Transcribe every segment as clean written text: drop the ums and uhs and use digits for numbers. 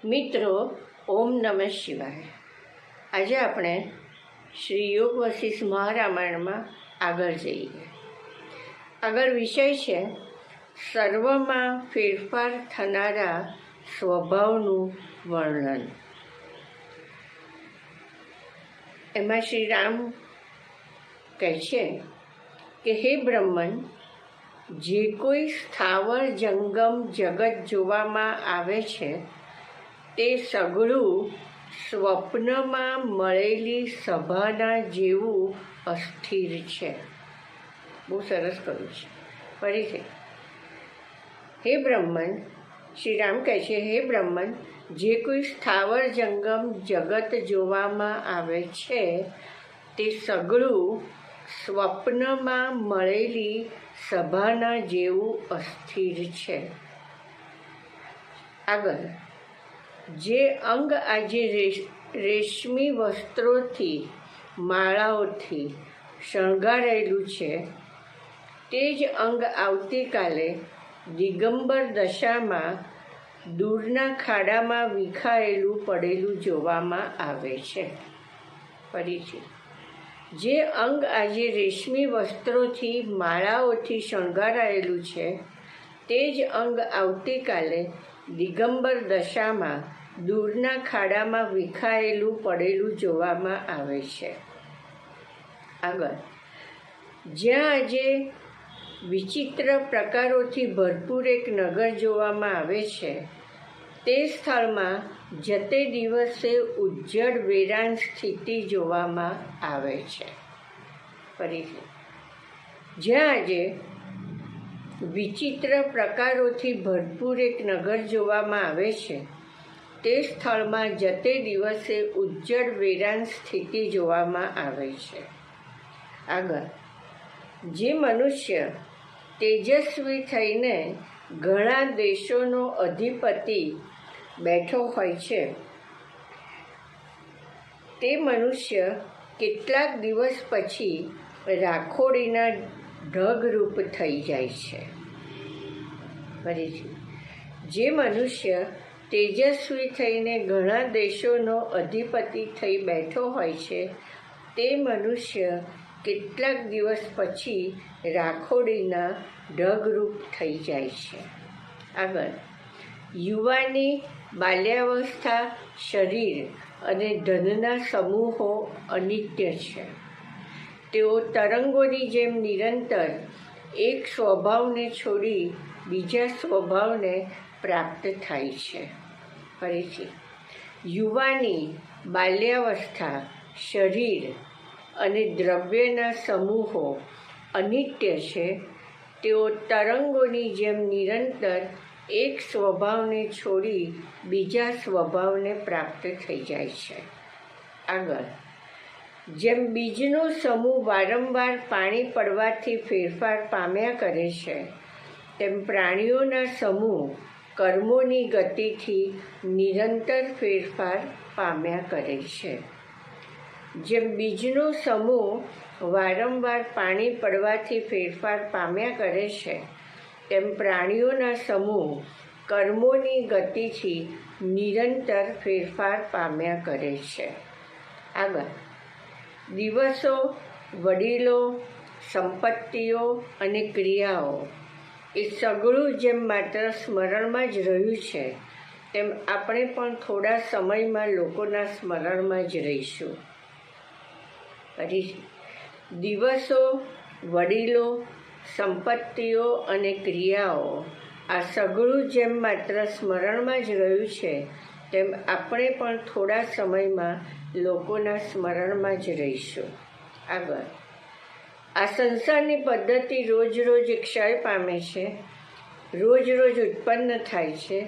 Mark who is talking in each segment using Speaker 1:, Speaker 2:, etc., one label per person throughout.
Speaker 1: મિત્રો, ઓમ નમઃ શિવાય. આજે આપણે શ્રી યોગ વશિષ્ઠ મહારામાયણમાં આગળ જઈએ. આગળ વિષય છે સર્વમાં ફેરફાર થનારા સ્વભાવનું વર્ણન. એમાં શ્રી રામ કહે છે કે હે બ્રહ્મન, જે કોઈ સ્થાવર જંગમ જગત જોવામાં આવે છે તે સઘળું સ્વપ્નમાં મળેલી સભાના જેવું અસ્થિર છે. બહુ સરસ કહ્યું છે. ફરીથી, હે બ્રહ્મન, શ્રી રામ કહે છે હે બ્રહ્મન, જે કોઈ સ્થાવર જંગમ જગત જોવામાં આવે છે તે સઘળું સ્વપ્નમાં મળેલી સભાના જેવું અસ્થિર છે. આગળ, જે અંગ આજે રેશમી વસ્ત્રોથી માળાઓથી શણગારેલું છે તે જ અંગ આવતીકાલે દિગંબર દશામાં દૂરના ખાડામાં વિખાયેલું પડેલું જોવામાં આવે છે. ફરીથી, જે અંગ આજે રેશમી વસ્ત્રોથી માળાઓથી શણગારાયેલું છે તે જ અંગ આવતીકાલે દિગંબર દશામાં દૂરના ખાડામાં વિખાયેલું પડેલું જોવામાં આવે છે. આગળ, જ્યાં આજે વિચિત્ર પ્રકારોથી ભરપૂર એક નગર જોવામાં આવે છે તે સ્થળમાં જતે દિવસે ઉજ્જડ વેરાન સ્થિતિ જોવામાં આવે છે. ફરીથી, જ્યાં આજે વિચિત્ર પ્રકારોથી ભરપૂર એક નગર જોવામાં આવે છે તે સ્થળમાં જતે દિવસે ઉજ્જડ વેરાન સ્થિતિ જોવામાં આવે છે. આગળ, જે મનુષ્ય તેજસ્વી થઈને ઘણા દેશોનો અધિપતિ બેઠો હોય છે તે મનુષ્ય કેટલાક દિવસ પછી રાખોડીના ઢગરૂપ થઈ જાય છે. ફરીથી, જે મનુષ્ય તેજસ્વી થઈને ઘણા દેશોનો અધિપતિ થઈ બેઠો હોય છે તે મનુષ્ય કેટલાક દિવસ પછી રાખોડીના ઢગરૂપ થઈ જાય છે. આગળ, યુવાની, બાલ્યાવસ્થા, શરીર અને ધનના સમૂહો અનિત્ય છે. તેઓ તરંગોની જેમ નિરંતર એક સ્વભાવને છોડી બીજા સ્વભાવને પ્રાપ્ત થાય છે. ફરીથી, યુવાની, બાલ્યાવસ્થા, શરીર અને દ્રવ્યના સમૂહો અનિત્ય છે. તેઓ તરંગોની જેમ નિરંતર એક સ્વભાવને છોડી બીજા સ્વભાવને પ્રાપ્ત થઈ જાય છે. આગળ, જેમ બીજનો સમૂહ વારંવાર પાણી પડવાથી ફેરફાર પામ્યા કરે છે તેમ પ્રાણીઓના સમૂહ કર્મોની ગતિથી નિરંતર ફેરફાર પામ્યા કરે છે. જેમ બીજનો સમૂહ વારંવાર પાણી પડવાથી ફેરફાર પામ્યા કરે છે તેમ પ્રાણીઓના સમૂહ કર્મોની ગતિથી નિરંતર ફેરફાર પામ્યા કરે છે. આગળ, દિવસો, વડીલો, સંપત્તિઓ અને ક્રિયાઓ એ સઘળું જેમ માત્ર સ્મરણમાં જ રહ્યું છે તેમ આપણે પણ થોડા સમયમાં લોકોના સ્મરણમાં જ રહીશું. ફરીથી, દિવસો, વડીલો, સંપત્તિઓ અને ક્રિયાઓ આ સઘળું જેમ માત્ર સ્મરણમાં જ રહ્યું છે તેમ આપણે પણ થોડા સમયમાં લોકોના સ્મરણમાં જ રહીશું. આગળ, આ સંસારની પદ્ધતિ રોજ રોજ ક્ષય પામે છે, રોજ રોજ ઉત્પન્ન થાય છે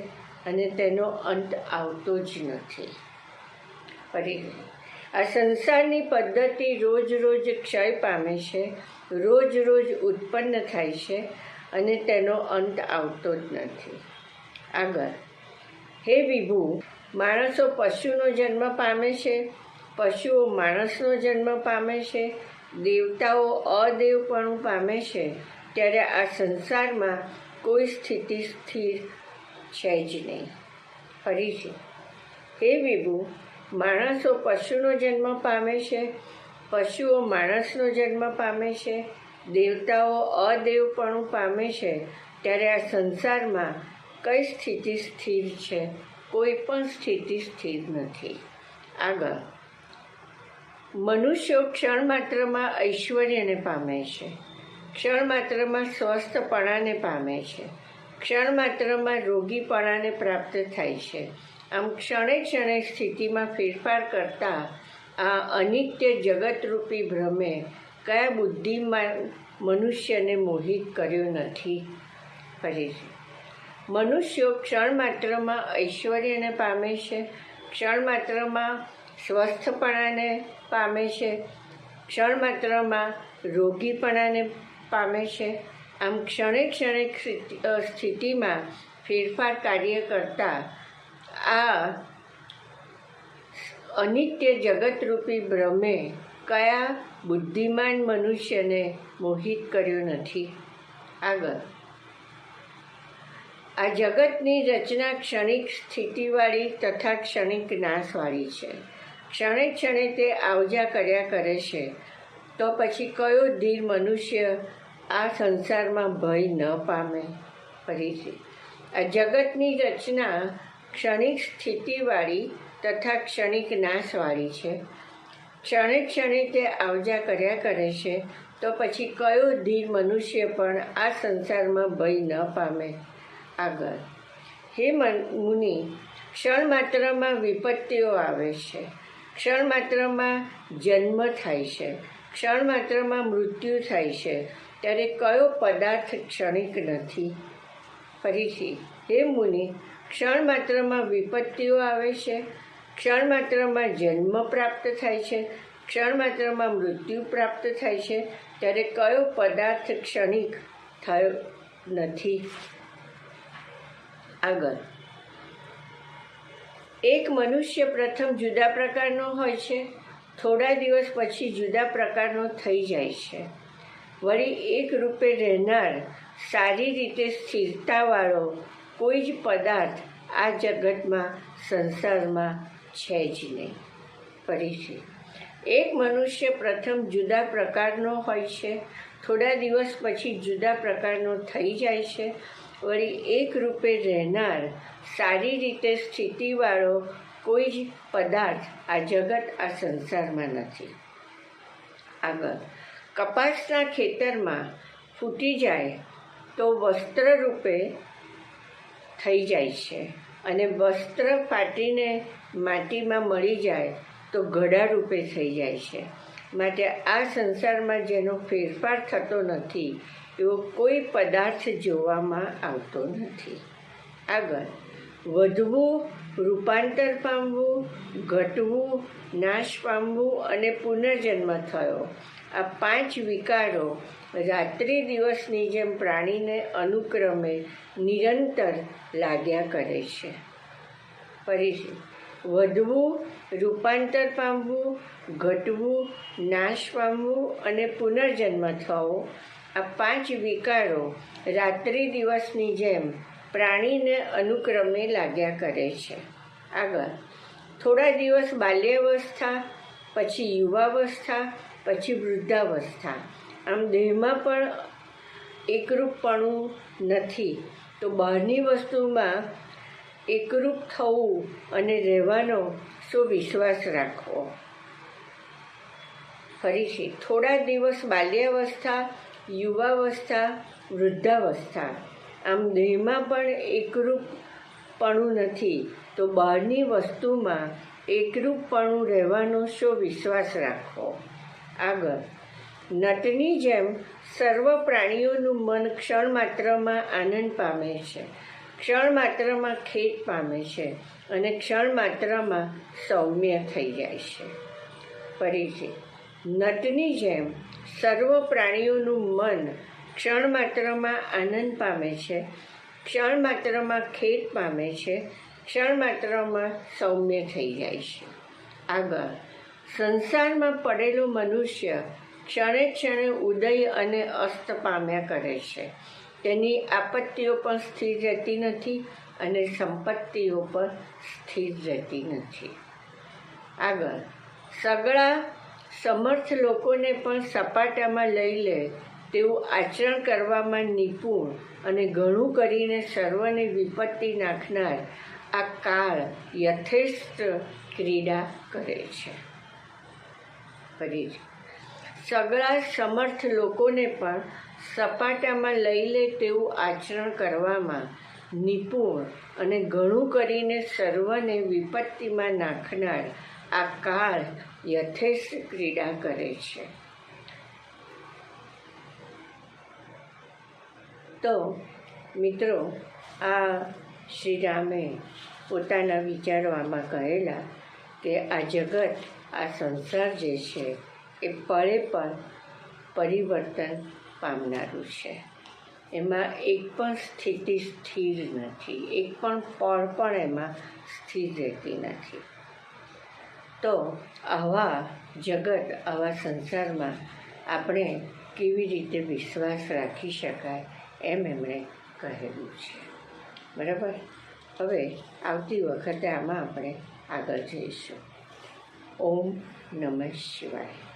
Speaker 1: અને તેનો અંત આવતો જ નથી. ફરીથી, આ સંસારની પદ્ધતિ રોજ રોજ ક્ષય પામે છે, રોજ રોજ ઉત્પન્ન થાય છે અને તેનો અંત આવતો જ નથી. આગળ, હે વિભુ, માણસો પશુનો જન્મ પામે છે, પશુઓ માણસનો જન્મ પામે છે, દેવતાઓ અદેવપણું પામે છે, ત્યારે આ સંસારમાં કોઈ સ્થિતિ સ્થિર છે જ નહીં. ફરીથી, હે વિભુ, માણસો પશુનો જન્મ પામે છે, પશુઓ માણસનો જન્મ પામે છે, દેવતાઓ અદેવપણું પામે છે, ત્યારે આ સંસારમાં કઈ સ્થિતિ સ્થિર છે? કોઈ પણ સ્થિતિ સ્થિર નથી. આગળ, મનુષ્યો ક્ષણ માત્રમાં ઐશ્વર્યને પામે છે, ક્ષણ માત્રમાં સ્વસ્થપણાને પામે છે, ક્ષણ માત્રમાં રોગીપણાને પ્રાપ્ત થાય છે. આમ ક્ષણે ક્ષણે સ્થિતિમાં ફેરફાર કરતા આ અનિત્ય જગતરૂપી ભ્રમે કયા બુદ્ધિમાન મનુષ્યને મોહિત કર્યો નથી? ફરીથી, મનુષ્યો ક્ષણ માત્રમાં ઐશ્વર્યને પામે છે, ક્ષણ માત્રમાં સ્વસ્થપણાને પામે છે, ક્ષણ માત્રમાં રોગીપણાને પામે છે. આમ ક્ષણે ક્ષણે સ્થિતિમાં ફેરફાર કાર્ય કરતા આ અનિત્ય જગતરૂપી ભ્રમે કયા બુદ્ધિમાન મનુષ્યને મોહિત કર્યો નથી? આગળ, આ જગતની રચના ક્ષણિક સ્થિતિવાળી તથા ક્ષણિક નાશવાળી છે. ક્ષણે ક્ષણે તે આવજા કર્યા કરે છે. તો પછી કયો ધીર મનુષ્ય આ સંસારમાં ભય ન પામે? ફરીથી, આ જગતની રચના ક્ષણિક સ્થિતિવાળી તથા ક્ષણિક નાશવાળી છે. ક્ષણે ક્ષણે તે આવજા કર્યા કરે છે. તો પછી કયો ધીર મનુષ્ય પણ આ સંસારમાં ભય ન પામે? આગળ, હે મુનિ, ક્ષણ માત્રમાં વિપત્તિઓ આવે છે, ક્ષણ માત્રમાં જન્મ થાય છે, ક્ષણ માત્રમાં મૃત્યુ થાય છે, ત્યારે કયો પદાર્થ ક્ષણિક નથી? ફરીથી, હે મુનિ, ક્ષણ માત્રમાં વિપત્તિઓ આવે છે, ક્ષણ માત્રમાં જન્મ પ્રાપ્ત થાય છે, ક્ષણ માત્રમાં મૃત્યુ પ્રાપ્ત થાય છે, ત્યારે કયો પદાર્થ ક્ષણિક થયો નથી? આગળ, એક મનુષ્ય પ્રથમ જુદા પ્રકારનો હોય છે, થોડા દિવસ પછી જુદા પ્રકારનો થઈ જાય છે. વળી એક રૂપે રહેનાર સારી રીતે સ્થિરતાવાળો કોઈ જ પદાર્થ આ જગતમાં સંસારમાં છે જ નહીં. ફરીથી, એક મનુષ્ય પ્રથમ જુદા પ્રકારનો હોય છે, થોડા દિવસ પછી જુદા પ્રકારનો થઈ જાય છે. વળી એક રૂપે રહેનાર સારી રીતે સ્થિતિવાળો કોઈ જ પદાર્થ આ જગત આ સંસારમાં નથી. આગળ, કપાસના ખેતરમાં ફૂટી જાય તો વસ્ત્ર રૂપે થઈ જાય છે, અને વસ્ત્ર ફાટીને માટીમાં મળી જાય તો ઘડા રૂપે થઈ જાય છે. માટે આ સંસારમાં જેનો ફેરફાર થતો નથી એવો કોઈ પદાર્થ જોવામાં આવતો નથી. આગળ, વધવું, રૂપાંતર પામવું, ઘટવું, નાશ પામવું અને પુનર્જન્મ થયો, આ 5 વિકારો રાત્રિ દિવસની જેમ પ્રાણીને અનુક્રમે નિરંતર લાગ્યા કરે છે. ફરીથી, વધવું, રૂપાંતર પામવું, ઘટવું, નાશ પામવું અને પુનર્જન્મ થવો, આ 5 વિકારો રાત્રિ દિવસની જેમ પ્રાણીને અનુક્રમે લાગ્યા કરે છે. આગળ, થોડા દિવસ બાલ્યાવસ્થા, પછી યુવાવસ્થા, પછી વૃદ્ધાવસ્થા. આમ દેહમાં પણ એકરૂપપણું નથી, તો બહારની વસ્તુમાં એકરૂપ થવું અને રહેવાનો શું વિશ્વાસ રાખવો? ફરીથી, થોડા દિવસ બાલ્યાવસ્થા, યુવાવસ્થા, વૃદ્ધાવસ્થા. આમ દેહમાં પણ એકરૂપપણું નથી, તો બહારની વસ્તુમાં એકરૂપપણું રહેવાનો શો વિશ્વાસ રાખવો? આગળ, નટની જેમ સર્વ પ્રાણીઓનું મન ક્ષણ માત્રમાં આનંદ પામે છે, ક્ષણ માત્રમાં ખેદ પામે છે અને ક્ષણ માત્રમાં સૌમ્ય થઈ જાય છે. ફરીથી, નટની જેમ સર્વ પ્રાણીઓનું મન ક્ષણ માત્રમાં આનંદ પામે છે, ક્ષણ માત્રમાં ખેદ પામે છે, ક્ષણ માત્રમાં સૌમ્ય થઈ જાય છે. આગળ, સંસારમાં પડેલો મનુષ્ય ક્ષણે ક્ષણે ઉદય અને અસ્ત પામ્યા કરે છે. તેની આપત્તિઓ પણ સ્થિર રહેતી નથી અને સંપત્તિઓ પર સ્થિર રહેતી નથી. આગળ, સગળા સમર્થ લોકોને પણ સપાટામાં લઈ લે તેવું આચરણ કરવામાં નિપુણ અને ઘણું કરીને સર્વને વિપત્તિ નાખનાર આ કાળ યથેષ્ટ ક્રીડા કરે છે. ફરી સગળા સમર્થ લોકોને પણ સપાટામાં લઈ લે તેવું આચરણ કરવામાં નિપુણ અને ઘણું કરીને સર્વને વિપત્તિમાં નાખનાર આ કાળ યથેષ્ટ ક્રીડા કરે છે. તો મિત્રો, આ શ્રી રામે પોતાના વિચારો આમાં કહેલા કે આ જગત, આ સંસાર જે છે એ પળે પળ પરિવર્તન પામનારું છે. એમાં એક પણ સ્થિતિ સ્થિર નથી, એક પણ પળ પણ એમાં સ્થિર રહેતી નથી. તો આવા જગત, આવા સંસારમાં આપણે કેવી રીતે વિશ્વાસ રાખી શકાય એમ એમણે કહેલું છે. બરાબર. હવે આવતી વખતે આમાં આપણે આગળ જઈશું. ઓમ નમઃ શિવાય.